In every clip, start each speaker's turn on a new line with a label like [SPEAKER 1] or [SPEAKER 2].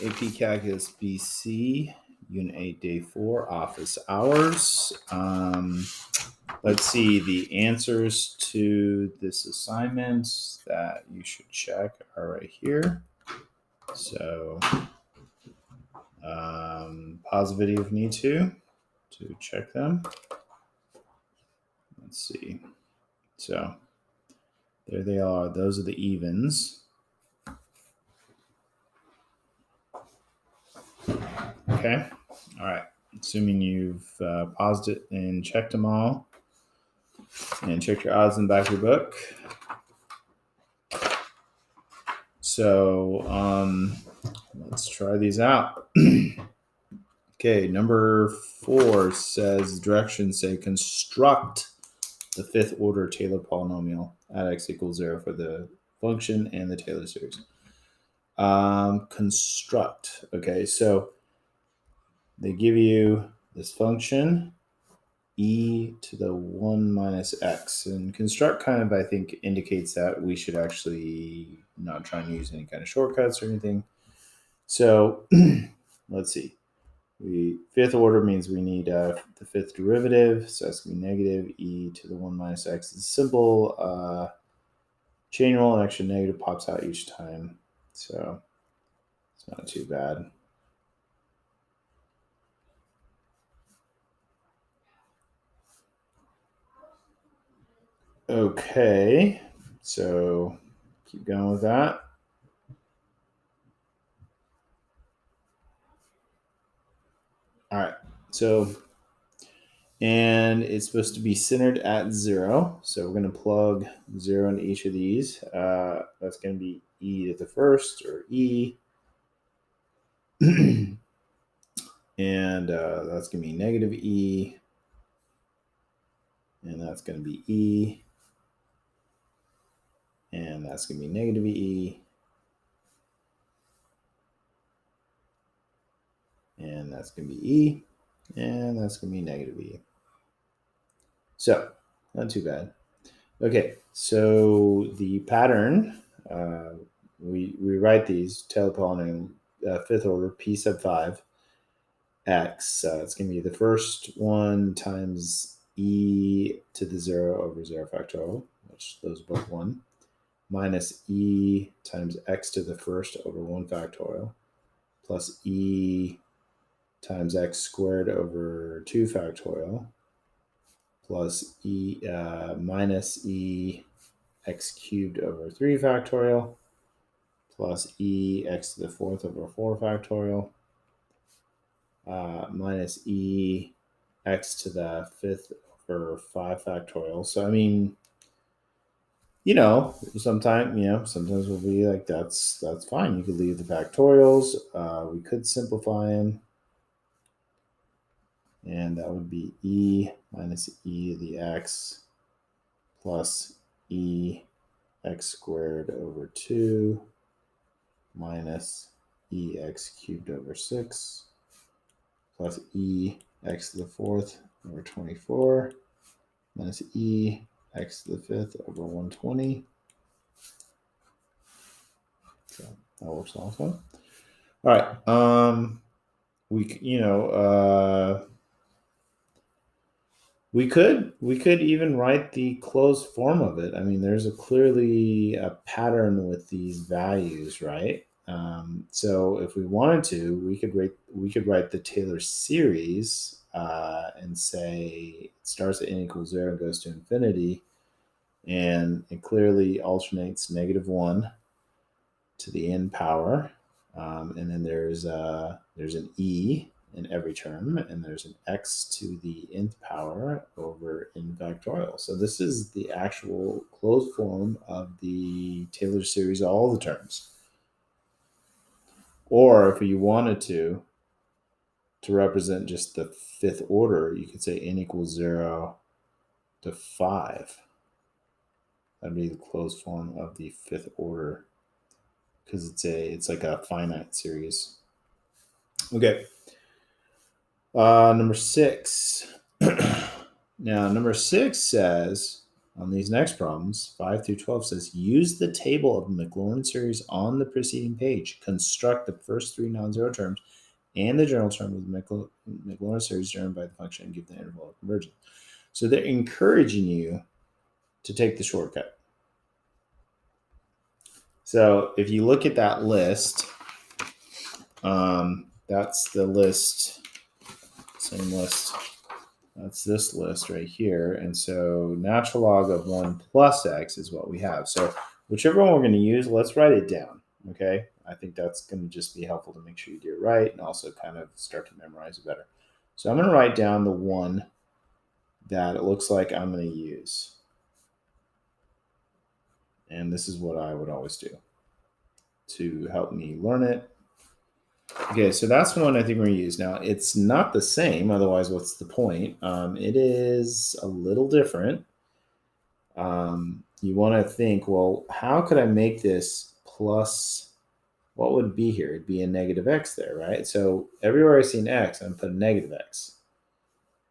[SPEAKER 1] AP Calculus BC, Unit 8, Day 4, Office Hours. Let's see, the answers to this assignment that you should check are right here. So pause the video if you need to check them. Let's see. So there they are. Those are the evens. Okay. All right. Assuming you've paused it and checked them all and check your odds in the back of your book. So let's try these out. Okay, number 4 says directions say construct the fifth order Taylor polynomial at x equals 0 for the function and the Taylor series. Construct. Okay, so they give you this function e to the 1 minus x, and construct kind of, I think, indicates that we should actually not try and use any kind of shortcuts or anything. So let's see. Fifth order means we need the fifth derivative, so that's going to be negative e to the 1 minus x. It's simple chain rule, an extra negative pops out each time, so it's not too bad. Okay, so keep going with that. All right, so, and it's supposed to be centered at 0. So we're going to plug 0 into each of these. That's going to be e to the first, or e. And that's going to be negative e. And that's going to be e. And that's going to be negative e. And that's going to be e. And that's going to be negative e. So, not too bad. Okay, so the pattern, we write these Taylor polynomial fifth order p sub 5 x. It's going to be the first one times e to the 0 over 0 factorial, which those are both 1, minus e times x to the first over 1 factorial, plus e times x squared over 2 factorial, plus e minus e x cubed over 3 factorial, plus e x to the fourth over 4 factorial, minus e x to the fifth over 5 factorial. So, I mean, sometimes we'll be like, that's fine. You could leave the factorials. We could simplify them. And that would be e minus e to the x plus e x squared over 2 minus e x cubed over 6 plus e x to the fourth over 24 minus e x to the fifth over 120. So that works also. All right. We could even write the closed form of it. I mean, there's clearly a pattern with these values, right? So if we wanted to, we could write the Taylor series and say it starts at n equals 0 and goes to infinity, and it clearly alternates -1 to the n power, and then there's an e in every term, and there's an x to the nth power over n factorial. So this is the actual closed form of the Taylor series of all the terms. Or if you wanted to represent just the fifth order, you could say n equals 0 to 5. That'd be the closed form of the fifth order, because it's like a finite series. Okay. Number 6. Now, number 6 says on these next problems, 5 through 12 says, use the table of Maclaurin series on the preceding page. Construct the first three non-zero terms and the general term of the Maclaurin series driven by the function and give the interval of convergence. So they're encouraging you to take the shortcut. So if you look at that list, that's the list, same list. That's this list right here. And so natural log of 1 plus x is what we have. So whichever one we're going to use, let's write it down. Okay. I think that's going to just be helpful to make sure you do it right and also kind of start to memorize it better. So I'm going to write down the one that it looks like I'm going to use. And this is what I would always do to help me learn it. Okay, so that's one I think we're going to use. Now, it's not the same, otherwise what's the point? It is a little different. You want to think, well, how could I make this plus, what would it be here? It'd be a negative x there, right? So everywhere I see an x, I'm going to put a negative x.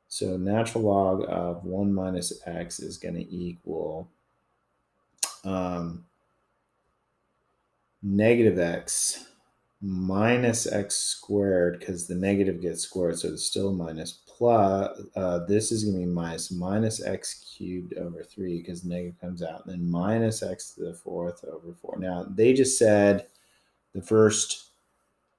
[SPEAKER 1] So natural log of 1 minus x is going to equal negative x minus x squared, because the negative gets squared, so it's still minus, plus, this is going to be minus x cubed over 3 because the negative comes out, and then minus x to the fourth over 4. Now, they just said the first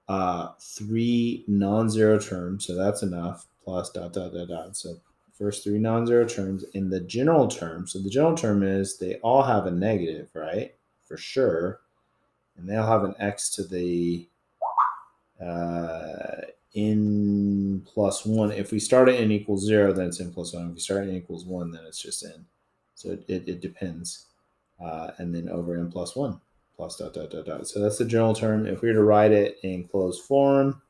[SPEAKER 1] 3 non-zero terms, so that's enough, plus dot, dot, dot, dot. So first 3 non-zero terms in the general term. So the general term is they all have a negative, right? For sure. And they'll have an x to the n plus 1. If we start at n equals 0, then it's n plus 1. If we start at n equals 1, then it's just n. So it depends. And then over n plus 1, plus dot, dot, dot, dot. So that's the general term. If we were to write it in closed form,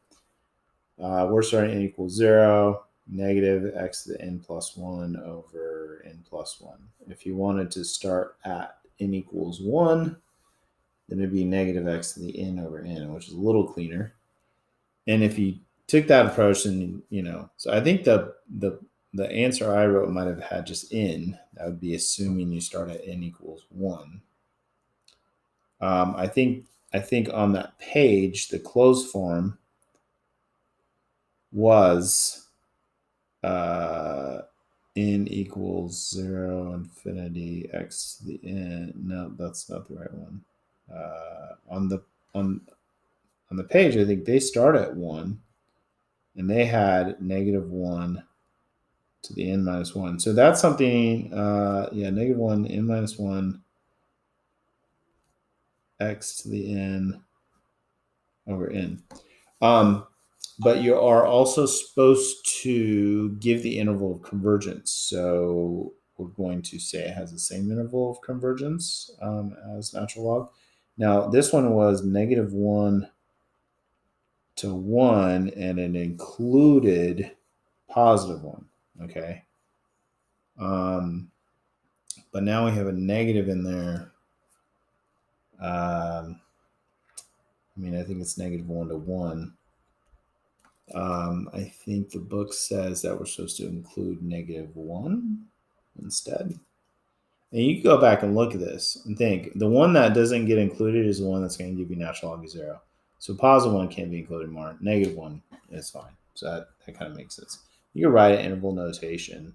[SPEAKER 1] we're starting at n equals 0, negative x to the n plus 1 over n plus 1. If you wanted to start at n equals 1, then it'd be negative x to the n over n, which is a little cleaner. And if you took that approach, and so I think the answer I wrote might have had just n. That would be assuming you start at n equals 1. I think on that page, the closed form was n equals 0 infinity x to the n. No, that's not the right one. On the page, I think they start at 1, and they had negative 1 to the n minus 1. So that's something, negative 1, n minus 1, x to the n over n. But you are also supposed to give the interval of convergence. So we're going to say it has the same interval of convergence as natural log. Now, this one was negative 1 to 1, and it included positive 1, okay? But now we have a negative in there. I think it's negative 1 to 1. I think the book says that we're supposed to include negative 1 instead. And you can go back and look at this and think, the one that doesn't get included is the one that's going to give you natural log of 0. So positive 1 can't be included more. Negative 1 is fine. So that kind of makes sense. You can write an interval notation.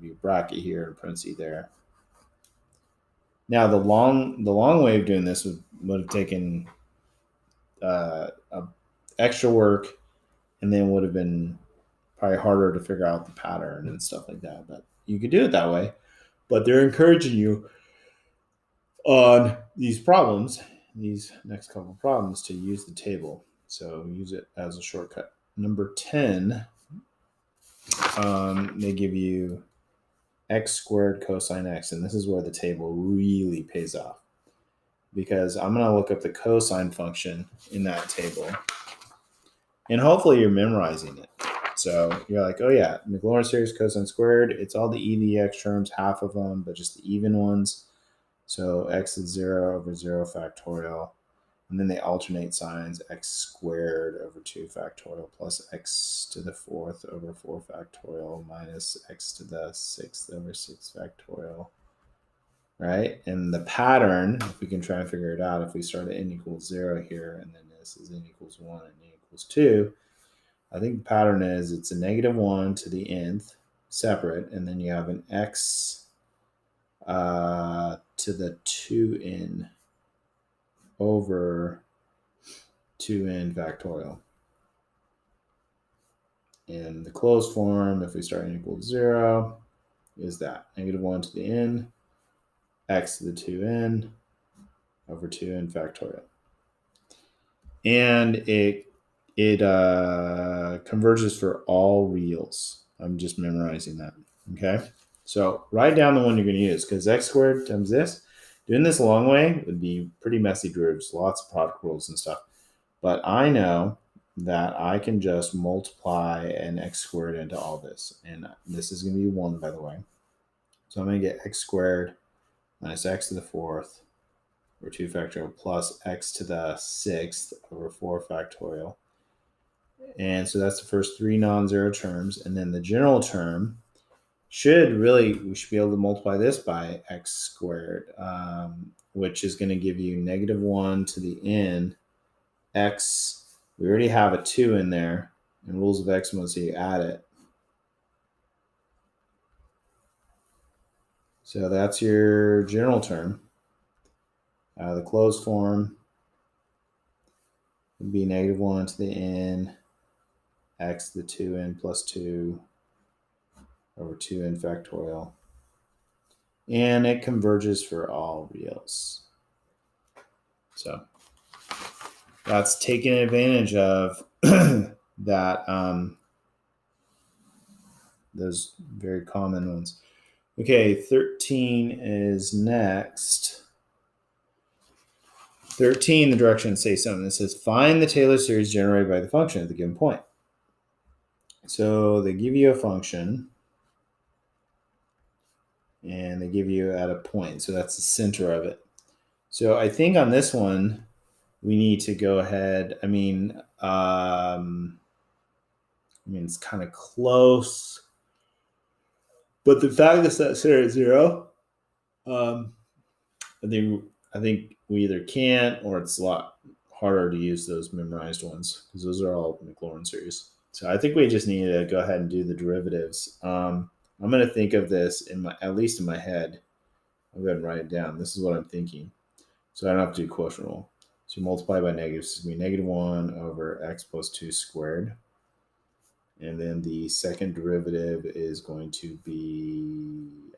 [SPEAKER 1] You bracket here and parenthesis there. Now the long way of doing this would have taken extra work, and then would have been probably harder to figure out the pattern and stuff like that. But you could do it that way. But they're encouraging you on these problems, these next couple of problems, to use the table. So use it as a shortcut. Number 10, they give you x squared cosine x, and this is where the table really pays off, because I'm going to look up the cosine function in that table, and hopefully you're memorizing it. So you're like, oh yeah, Maclaurin series cosine squared, it's all the e to the x terms, half of them, but just the even ones. So x is 0 over 0 factorial. And then they alternate signs, x squared over 2 factorial plus x to the 4th over 4 factorial minus x to the 6th over 6 factorial, right? And the pattern, if we can try and figure it out, if we start at n equals 0 here, and then this is n equals 1 and n equals 2, I think the pattern is it's a negative 1 to the nth separate, and then you have an x to the 2n over 2n factorial. And the closed form, if we start n equals 0, is that negative 1 to the n, x to the 2n over 2n factorial. And it converges for all reals. I'm just memorizing that, okay? So write down the one you're going to use, because x squared times this. Doing this a long way would be pretty messy derivatives, lots of product rules and stuff. But I know that I can just multiply an x squared into all this. And this is going to be 1, by the way. So I'm going to get x squared minus x to the 4th over 2 factorial plus x to the 6th over 4 factorial. And so that's the first 3 non-zero terms. And then the general term we should be able to multiply this by x squared, which is going to give you negative 1 to the n x. We already have a 2 in there, and rules of excellence, so you add it. So that's your general term. The closed form would be negative 1 to the n x to the 2n plus 2 over 2n factorial. And it converges for all reals. So that's taking advantage of that, those very common ones. Okay, 13 is next. 13, the directions say something. It says, find the Taylor series generated by the function at the given point. So they give you a function, and they give you at a point. So that's the center of it. So I think on this one, we need to go ahead. I mean, it's kind of close. But the fact that that's set at 0, I think we either can't, or it's a lot harder to use those memorized ones, because those are all Maclaurin series. So I think we just need to go ahead and do the derivatives. I'm going to think of this at least in my head. I'll go ahead and write it down. This is what I'm thinking. So I don't have to do quotient rule. So you multiply by negatives. It's going to be negative 1 over x plus 2 squared. And then the second derivative is going to be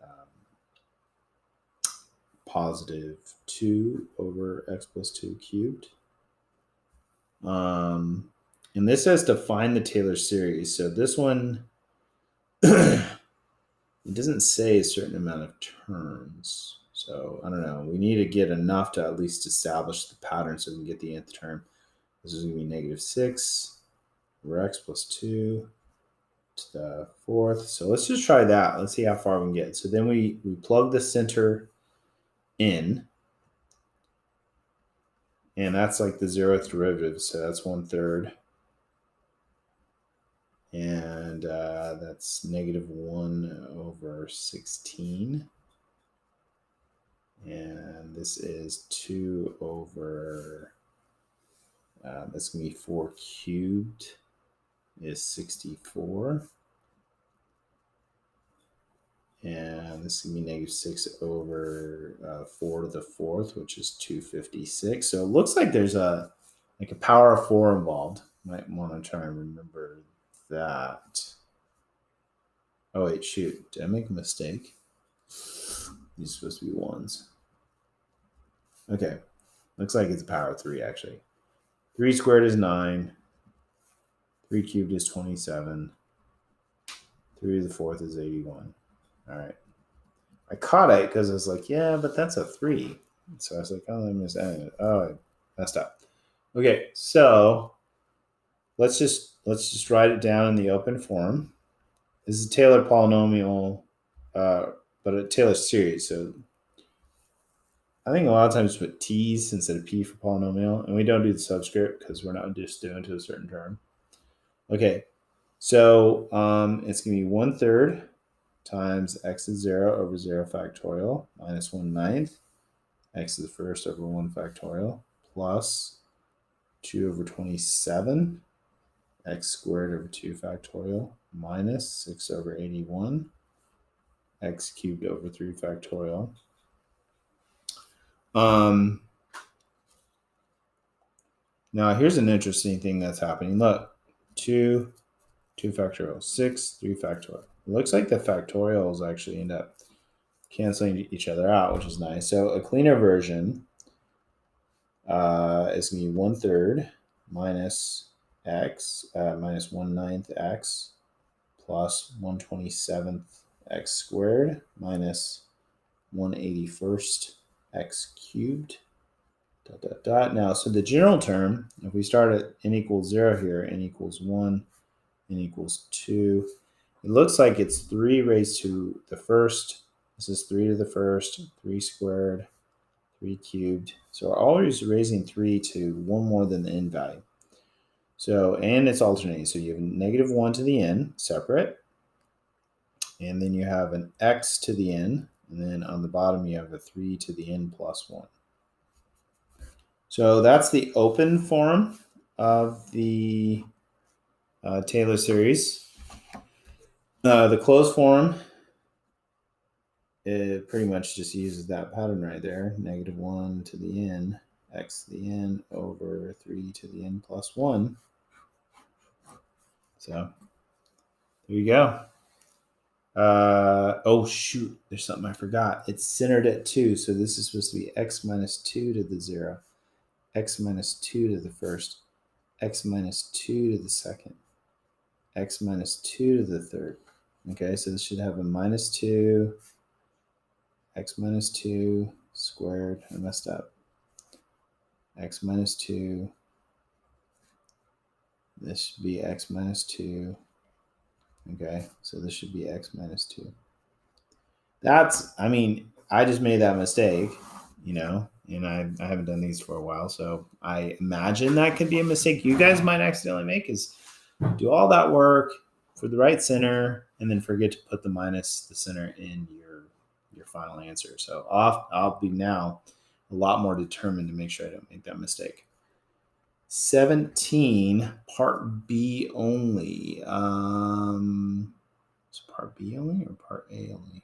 [SPEAKER 1] positive 2 over x plus 2 cubed. And this has to find the Taylor series. So this one, it doesn't say a certain amount of terms. So I don't know. We need to get enough to at least establish the pattern so we can get the nth term. This is going to be negative 6 over x plus 2 to the 4th. So let's just try that. Let's see how far we can get. So then we plug the center in. And that's like the 0th derivative. So that's 1/3. And that's negative 1 over 16. And this is 2 over, that's going to be 4 cubed is 64. And this is going to be negative 6 over 4 to the 4th, which is 256. So it looks like there's a power of 4 involved. Might want to try and remember that. Oh, wait, shoot. Did I make a mistake? These are supposed to be 1s. Okay. Looks like it's a power of 3, actually. 3 squared is 9. 3 cubed is 27. 3 to the 4th is 81. All right. I caught it because I was like, yeah, but that's a 3. So I was like, oh, I missed it. Oh, I messed up. Okay, so let's just write it down in the open form. This is a Taylor polynomial, but a Taylor series. So I think a lot of times put t's instead of p for polynomial, and we don't do the subscript because we're not just doing to a certain term. Okay, so it's going to be 1/3 times x is 0 over 0 factorial minus 1/9 x to the first over 1 factorial plus 2 over 27 x squared over 2 factorial minus 6 over 81 x cubed over 3 factorial. Now here's an interesting thing that's happening. Look, 2 factorial, 6, 3 factorial. It looks like the factorials actually end up canceling each other out, which is nice. So a cleaner version is going to be 1/3 minus x minus 1/9 x plus 1/27 x squared minus 1/81 x cubed. Dot, dot, dot. Now, so the general term, if we start at n equals 0 here, n equals 1, n equals 2, it looks like it's 3 raised to the first. This is 3 to the first, 3 squared, 3 cubed. So we're always raising 3 to 1 more than the n value. So, and it's alternating. So you have -1 to the n, separate. And then you have an x to the n. And then on the bottom, you have a 3 to the n plus 1. So that's the open form of the Taylor series. The closed form, it pretty much just uses that pattern right there. -1 to the n, x to the n over 3 to the n plus 1. So there you go. Oh, shoot. There's something I forgot. It's centered at 2. So this is supposed to be x minus 2 to the 0, x minus 2 to the first, x minus 2 to the second, x minus 2 to the third. Okay, so this should have a -2, x minus 2 squared. I messed up. X minus 2. This should be x minus 2. Okay, so this should be x minus 2. I mean, I just made that mistake, and I haven't done these for a while, so I imagine that could be a mistake you guys might accidentally make, is do all that work for the right center and then forget to put the minus the center in your final answer. So I'll be now a lot more determined to make sure I don't make that mistake. 17, part B only. Is part B only or part A only?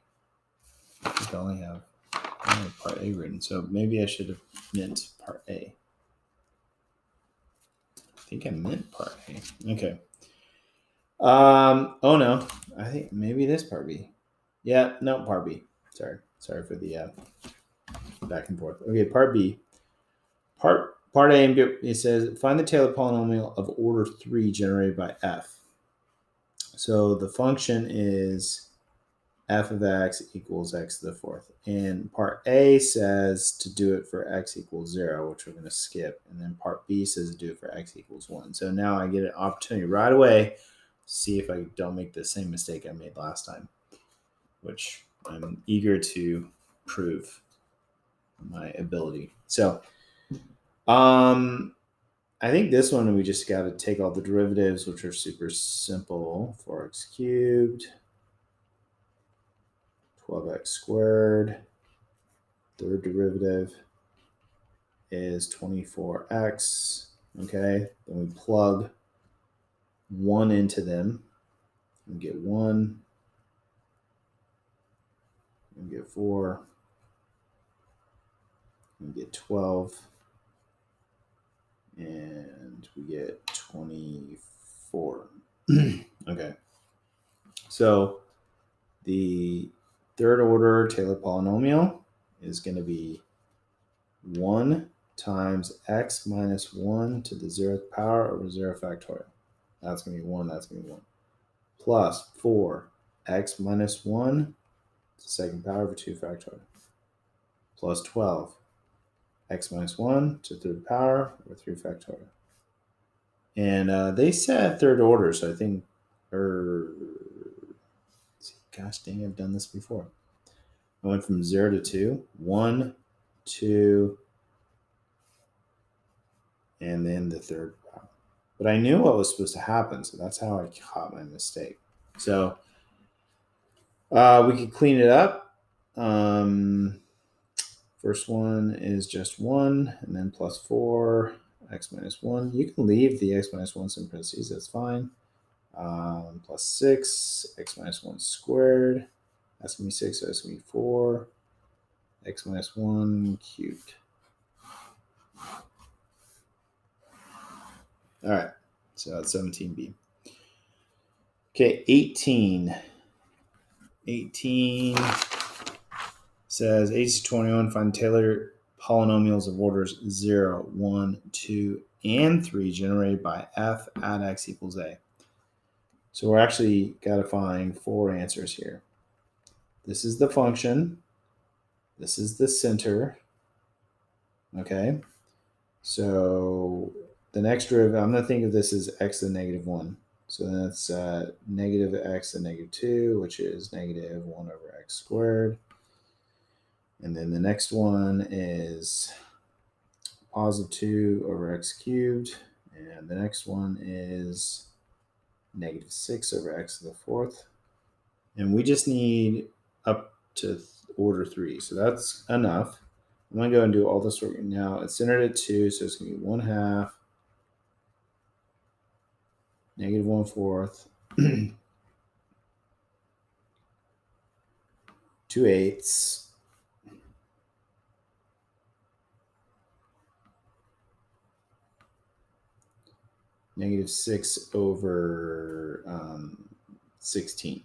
[SPEAKER 1] I think I only have part A written, so maybe I should have meant part A. I think I meant part A. Okay. Oh no, I think maybe it is part B. Yeah, no, part B. Sorry for the back and forth. Okay, part B. Part A, it says find the Taylor polynomial of order 3 generated by f. So the function is f of x equals x to the fourth. And part A says to do it for x equals 0, which we're going to skip. And then part B says to do it for x equals 1. So now I get an opportunity right away to see if I don't make the same mistake I made last time, which I'm eager to prove my ability. So I think this one we just got to take all the derivatives, which are super simple. 4x cubed, 12x squared. Third derivative is 24x. Okay, then we plug 1 into them. We get 1. We get 4. We get 12. And we get 24. Okay. So the third order Taylor polynomial is going to be 1 times x minus 1 to the 0th power over 0 factorial. That's going to be 1. That's going to be 1. Plus 4 x minus 1 to the second power over 2 factorial. Plus 12 x minus 1 to the third power over 3 factorial. And they said third order, so I think, gosh dang, I've done this before. I went from 0 to 2, 1, 2, and then the third problem. But I knew what was supposed to happen, so that's how I caught my mistake. So we could clean it up. First one is just 1, and then plus 4, x minus 1. You can leave the x minus 1 in parentheses, that's fine. Plus 6, x minus 1 squared. That's going to be 6, so that's going to be 4, x minus 1 cubed. All right, so that's 17b. Okay, 18. 18 says 18-21, find Taylor polynomials of orders 0, 1, 2, and 3 generated by f at x equals a. So we're actually got to find 4 answers here. This is the function. This is the center. Okay. So the next derivative, I'm going to think of this as x to the negative 1. So that's negative x to the negative 2, which is negative 1 over x squared. And then the next one is positive 2 over x cubed. And the next one is negative 6 over x to the 4th. And we just need up to order 3. So that's enough. I'm going to go and do all this work now. It's centered at 2, so it's going to be 1/2, negative 1/4, 2/8, negative 6 over 16.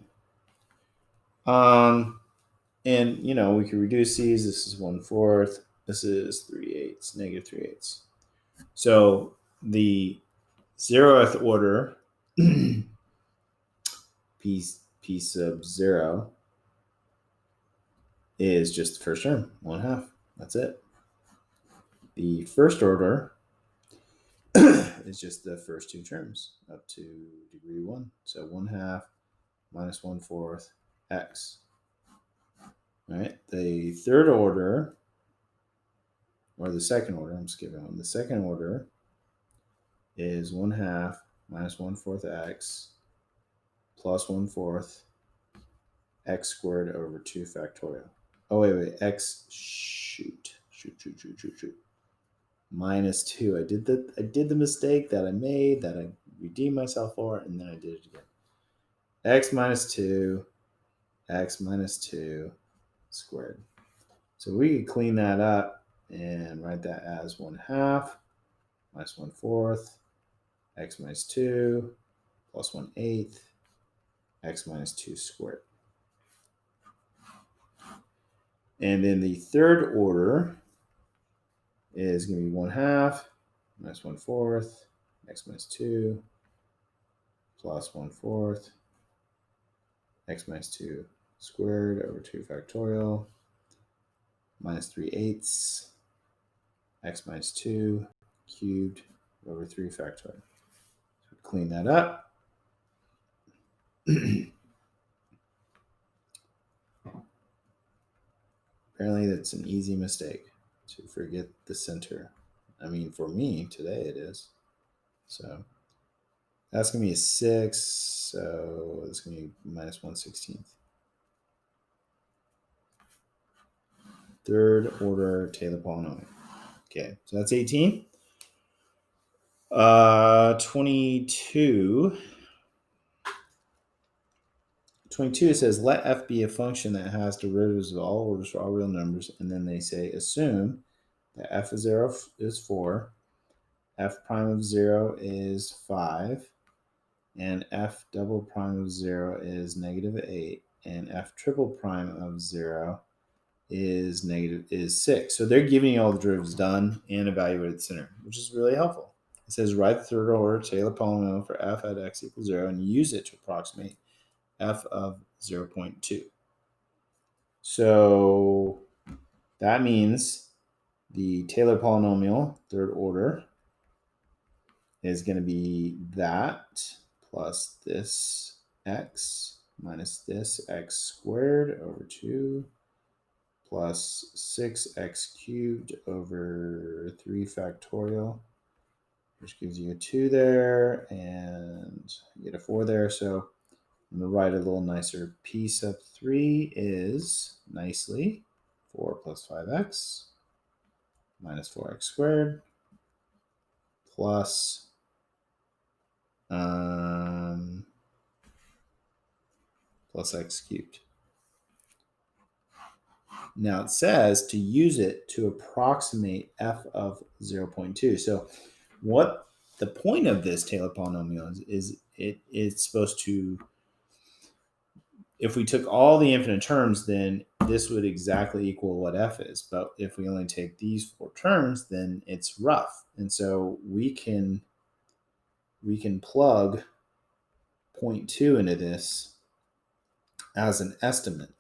[SPEAKER 1] And, you know, we can reduce these. This is 1/4. This is 3/8, negative 3/8. So the 0th order p sub 0 is just the first term, 1/2. That's it. The first order is just the first 2 terms up to degree 1. So 1/2 minus 1/4 x. All right. The third order, or the second order, I'm skipping one. The second order is 1/2 minus 1/4 x plus 1/4 x squared over 2 factorial. Oh, wait, x, shoot. Minus 2. I did the mistake that I made, that I redeemed myself for, and then I did it again. X minus 2, x minus 2 squared. So we could clean that up and write that as 1/2 minus 1/4 x minus 2 plus 1/8 x minus 2 squared. And then the third order is going to be 1/2 minus 1/4 x minus 2 plus 1/4 x minus 2 squared over 2 factorial minus 3/8 x minus 2 cubed over 3 factorial. So clean that up. Apparently that's an easy mistake, to forget the center. I mean, for me today it is. So that's going to be a 6, so it's going to be minus 1/16. Third order Taylor polynomial. Okay, so that's 18. 22. 22 says let f be a function that has derivatives of all orders for all real numbers, and then they say assume that f of 0 is 4, f prime of 0 is 5, and f double prime of 0 is negative 8, and f triple prime of 0 is 6. So they're giving you all the derivatives done and evaluated center, which is really helpful. It says write the third order Taylor polynomial for f at x equals 0 and use it to approximate f of 0.2. So that means the Taylor polynomial, third order, is going to be that plus this x minus this x squared over 2 plus 6x cubed over 3 factorial, which gives you a 2 there, and you get a 4 there. So I'm going to write a little nicer. P sub 3 is, nicely, 4 plus 5x minus 4x squared plus plus x cubed. Now it says to use it to approximate f of 0.2. So what the point of this Taylor polynomial is it's supposed to, if we took all the infinite terms, then this would exactly equal what f is. But if we only take these 4 terms, then it's rough. And so we can plug 0.2 into this as an estimate.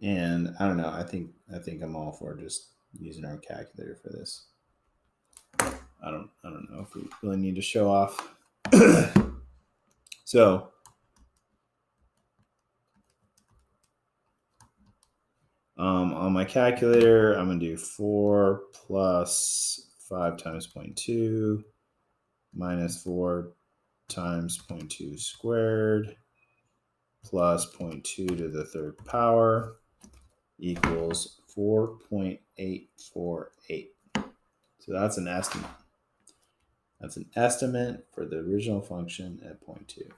[SPEAKER 1] And I don't know, I think I'm all for just using our calculator for this. I don't know if we really need to show off. So on my calculator, I'm going to do 4 plus 5 times 0.2 minus 4 times 0.2 squared plus 0.2 to the 3rd power equals 4.848. So that's an estimate. That's an estimate for the original function at 0.2.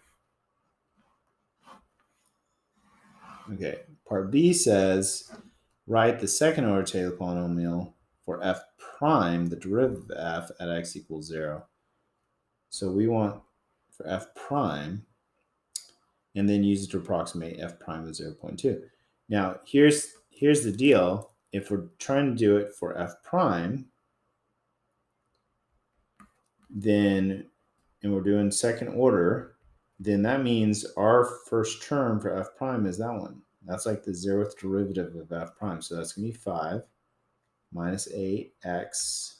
[SPEAKER 1] Okay, part B says, write the second order Taylor polynomial for f prime, the derivative of f at x equals 0. So we want for f prime, and then use it to approximate f prime of 0.2. Now, here's the deal. If we're trying to do it for f prime, then, and we're doing second order, then that means our first term for f prime is that one. That's like the 0th derivative of f prime. So that's going to be 5 minus 8x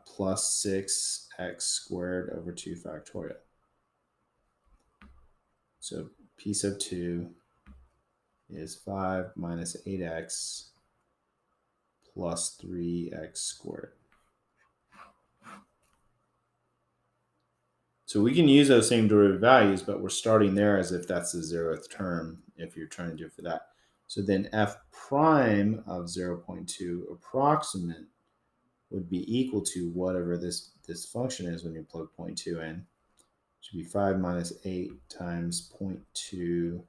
[SPEAKER 1] plus 6x squared over 2 factorial. So p sub 2 is 5 minus 8x plus 3x squared. So we can use those same derivative values, but we're starting there as if that's the 0th term if you're trying to do it for that. So then f prime of 0.2 approximate would be equal to whatever this function is when you plug 0.2 in. It should be 5 minus 8 times 0.2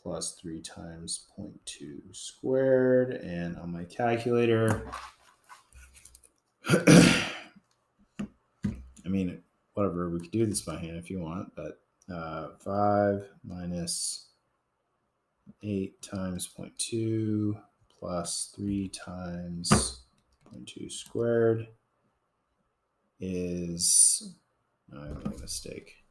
[SPEAKER 1] plus 3 times 0.2 squared. And on my calculator, I mean, whatever, we could do this by hand if you want, but 5 minus 8 times 0.2 plus 3 times 0.2 squared is, I made a mistake.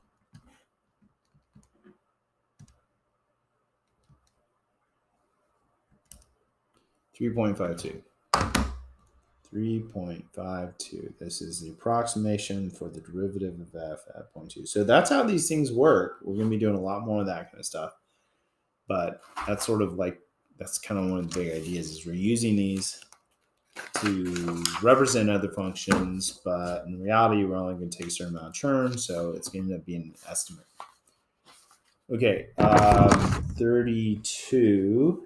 [SPEAKER 1] $3.52. 3.52. This is the approximation for the derivative of f at 0.2. So that's how these things work. We're going to be doing a lot more of that kind of stuff. But that's sort of like, that's kind of one of the big ideas, is we're using these to represent other functions, but in reality, we're only going to take a certain amount of terms, so it's going to end up being an estimate. Okay, 32.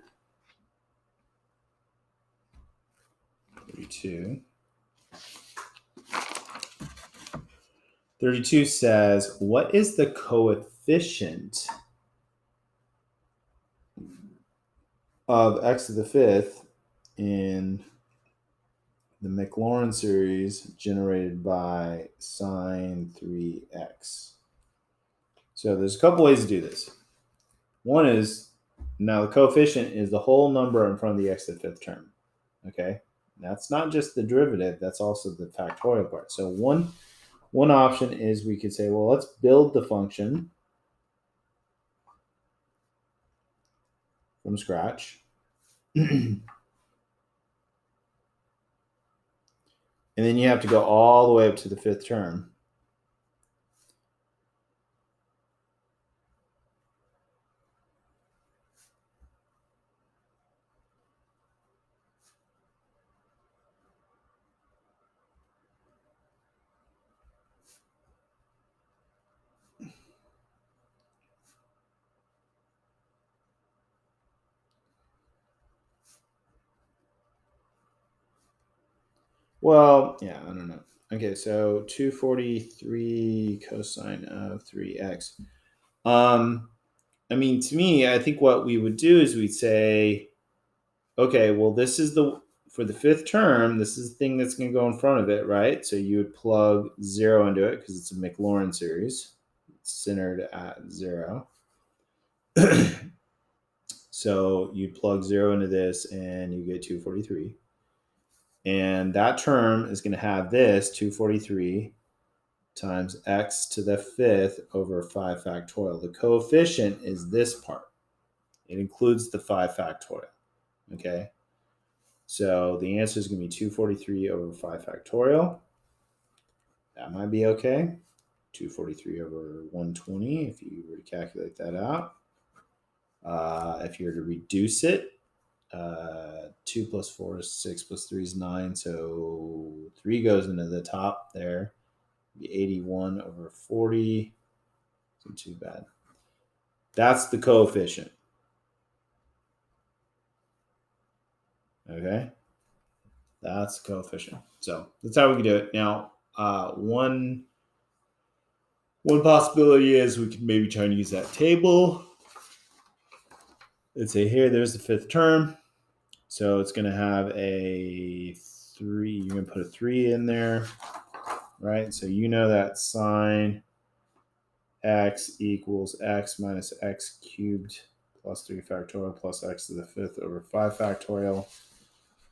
[SPEAKER 1] 32 says, what is the coefficient of x to the 5th in the Maclaurin series generated by sine 3x? So there's a couple ways to do this. One is, now the coefficient is the whole number in front of the x to the 5th term. Okay, that's not just the derivative, that's also the factorial part. So one option is we could say, well, let's build the function from scratch. And then you have to go all the way up to the 5th term. Well, yeah, I don't know. Okay, so 243 cosine of 3x. I mean, to me, I think what we would do is we'd say, okay, well, this is for the fifth term, this is the thing that's going to go in front of it, right? So you would plug 0 into it because it's a Maclaurin series. It's centered at 0. So you'd plug 0 into this and you get 243. And that term is going to have this 243 times x to the fifth over 5 factorial. The coefficient is this part. It includes the 5 factorial. Okay. So the answer is going to be 243 over 5 factorial. That might be okay. 243 over 120 if you were to calculate that out. If you were to reduce it, 2 plus 4 is 6 plus 3 is 9. So 3 goes into the top there. Be 81 over 40. Isn't too bad. That's the coefficient. Okay. That's the coefficient. So that's how we can do it. Now, one possibility is we could maybe try and use that table. Let's say here, there's the fifth term. So it's going to have a 3. You're going to put a 3 in there, right? So you know that sine x equals x minus x cubed plus 3 factorial plus x to the fifth over 5 factorial.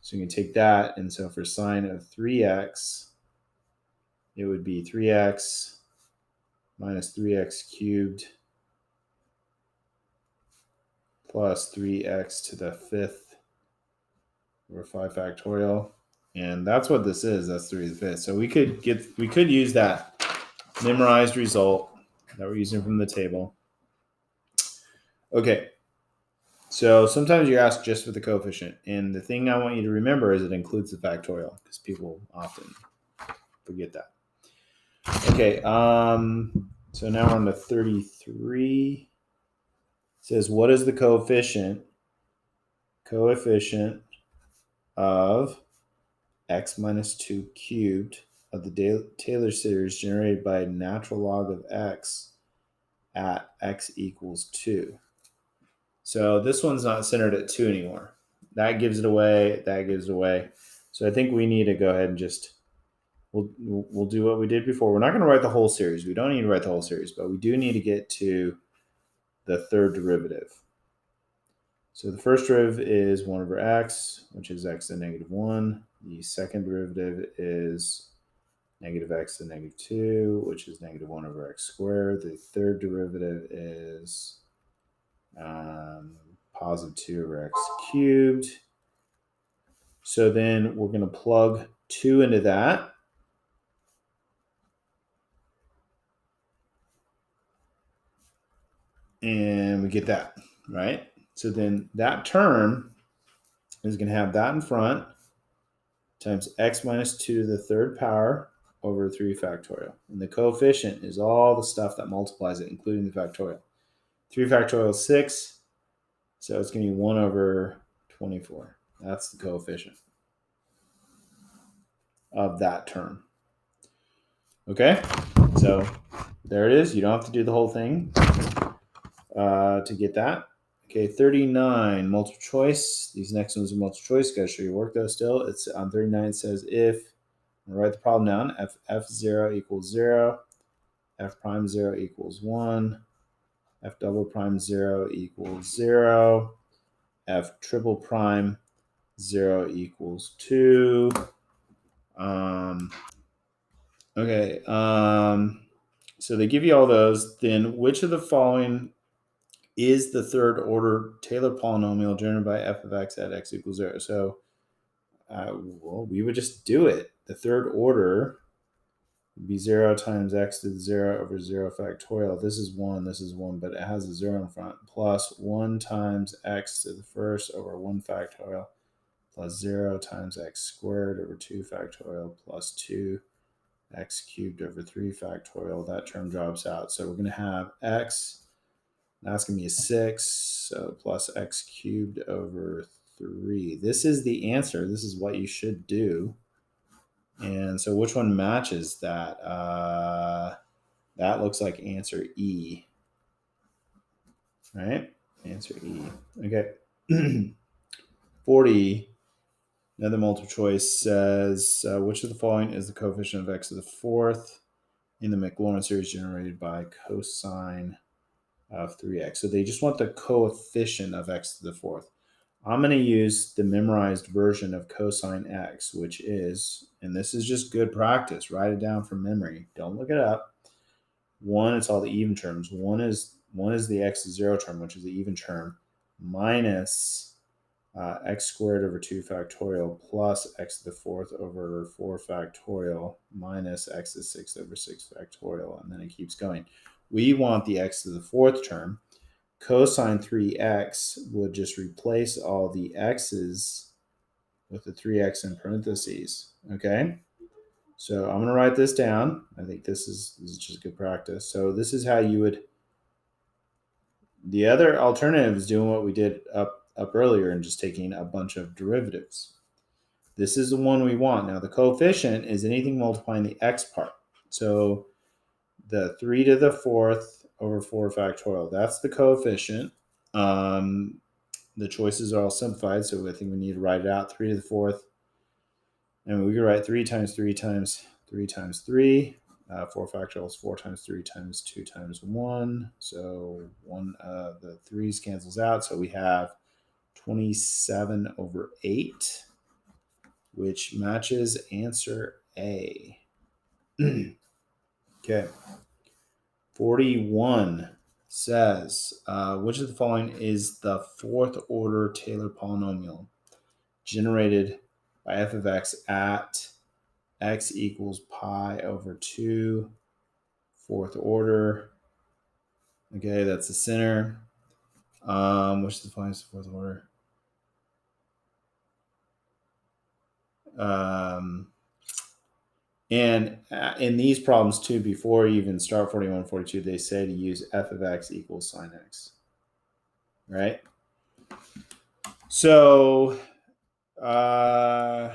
[SPEAKER 1] So you can take that. And so for sine of 3x, it would be 3x minus 3x cubed plus 3x to the fifth over 5 factorial. And that's what this is. That's 3 to the fifth. So we could use that memorized result that we're using from the table. Okay. So sometimes you're asked just for the coefficient. And the thing I want you to remember is it includes the factorial because people often forget that. Okay. So now we're on to 33. It says, what is the coefficient of x minus 2 cubed of the Taylor series generated by natural log of x at x equals 2. So this one's not centered at 2 anymore. That gives it away. That gives it away. So I think we need to go ahead and just, we'll do what we did before. We're not going to write the whole series. We don't need to write the whole series, but we do need to get to the third derivative. So the first derivative is 1 over x, which is x to the negative 1. The second derivative is negative x to the negative 2, which is negative 1 over x squared. The third derivative is positive 2 over x cubed. So then we're going to plug 2 into that. And we get that, right? So then that term is going to have that in front times x minus 2 to the third power over 3 factorial. And the coefficient is all the stuff that multiplies it, including the factorial. 3 factorial is 6, so it's going to be 1 over 24. That's the coefficient of that term. Okay, so there it is. You don't have to do the whole thing to get that. Okay, 39, multiple choice. These next ones are multiple choice. Got to show your work though still. It's on 39, it says if, I'm gonna write the problem down, f0 equals 0, f prime 0 equals 1, f double prime 0 equals 0, f triple prime 0 equals 2. Okay, so they give you all those. Then which of the following is the third order Taylor polynomial generated by f of x at x equals 0? So, well, we would just do it. The third order would be 0 times x to the 0 over 0 factorial. This is 1, but it has a 0 in front, plus 1 times x to the first over 1 factorial, plus 0 times x squared over 2 factorial, plus 2 x cubed over 3 factorial. That term drops out. So we're going to have x, that's going to be a 6, so plus x cubed over 3. This is the answer. This is what you should do And so which one matches that? That looks like answer E, right? Answer E. Okay. 40, another multiple choice says, which of the following is the coefficient of x to the fourth in the Maclaurin series generated by cosine of 3x? So they just want the coefficient of x to the fourth. I'm going to use the memorized version of cosine x, which is, and this is just good practice, write it down from memory. Don't look it up. One, it's all the even terms. One is the x to 0 term, which is the even term, minus x squared over 2 factorial plus x to the fourth over 4 factorial minus x to the 6 over 6 factorial, and then it keeps going. We want the x to the fourth term. Cosine 3x would just replace all the x's with the 3x in parentheses, okay? So I'm going to write this down. I think this is just good practice. So this is how you would, the other alternative is doing what we did up earlier and just taking a bunch of derivatives. This is the one we want. Now the coefficient is anything multiplying the x part. So the 3 to the fourth over 4 factorial, that's the coefficient. The choices are all simplified, so I think we need to write it out. 3 to the fourth, and we could write 3 times 3 times 3 times 3. 4 factorial is 4 times 3 times 2 times 1. So the 3's cancels out. So we have 27 over 8, which matches answer A. Okay. 41 says, which of the following is the fourth order Taylor polynomial generated by f of x at x equals pi over 2, fourth order? Okay, that's the center. Which is the following is the fourth order? And in these problems too, before you even start 41, 42, they say to use f of x equals sine x, right? So I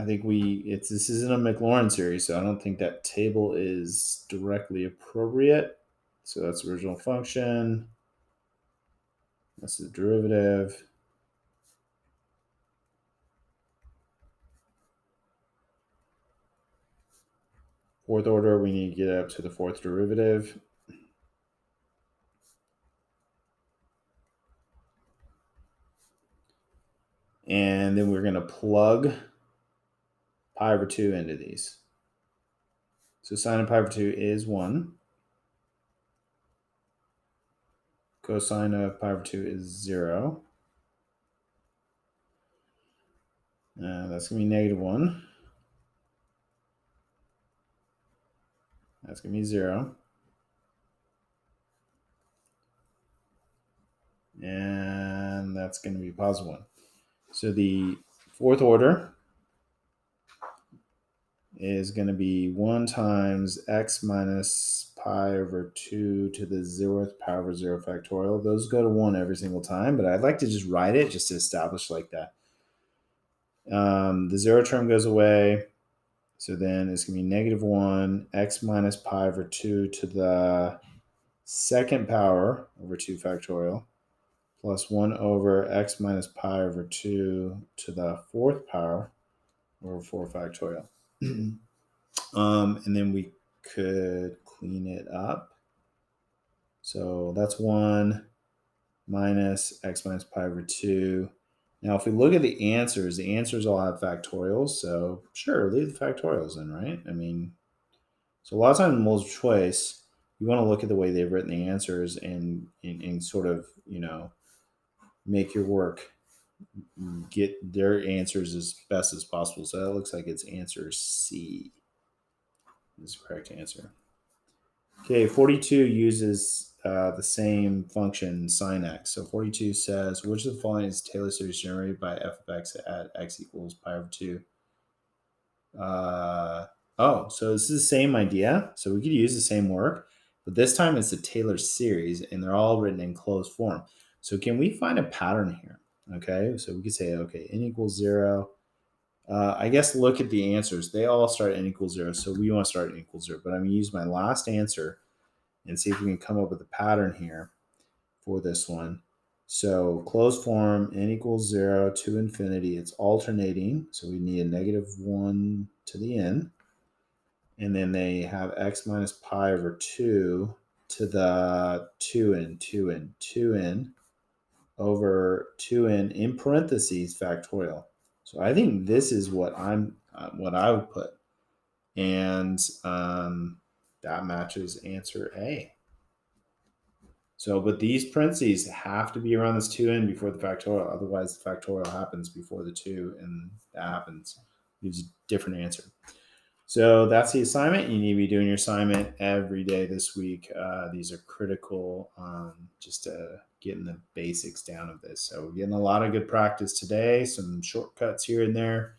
[SPEAKER 1] think this isn't a Maclaurin series, so I don't think that table is directly appropriate. So that's the original function. That's the derivative. Fourth order, we need to get up to the fourth derivative. And then we're going to plug pi over 2 into these. So sine of pi over 2 is 1. Cosine of pi over 2 is 0. That's going to be negative 1. That's going to be 0. And that's going to be positive 1. So the fourth order is going to be 1 times x minus pi over 2 to the 0th power over 0 factorial. Those go to 1 every single time, but I'd like to just write it just to establish like that. The 0 term goes away. So then it's going to be negative 1 x minus pi over 2 to the second power over 2 factorial plus 1 over x minus pi over 2 to the fourth power over 4 factorial. And then we could clean it up. So that's 1 minus x minus pi over 2. Now, if we look at the answers all have factorials. So sure, leave the factorials in, right? I mean, so a lot of times in multiple choice, you want to look at the way they've written the answers and sort of, make your work get their answers as best as possible. So that looks like it's answer C is the correct answer. Okay, 42 uses the same function sine x. So 42 says, which of the following is Taylor series generated by f of x at x equals pi over 2? So this is the same idea. So we could use the same work, but this time it's a Taylor series and they're all written in closed form. So can we find a pattern here? Okay, so we could say, okay, n equals 0. I guess look at the answers. They all start at n equals 0, so we want to start at n equals 0. But I'm going to use my last answer and see if we can come up with a pattern here for this one. So closed form, n equals 0 to infinity. It's alternating, so we need a -1 to the n. And then they have x minus pi over 2 to the 2n over 2n in parentheses factorial. So I think this is what what I would put, and that matches answer A. So, but these parentheses have to be around this 2n before the factorial. Otherwise, the factorial happens before the 2, and that happens. Gives a different answer. So that's the assignment. You need to be doing your assignment every day this week. These are critical, just to getting the basics down of this. So we're getting a lot of good practice today, some shortcuts here and there.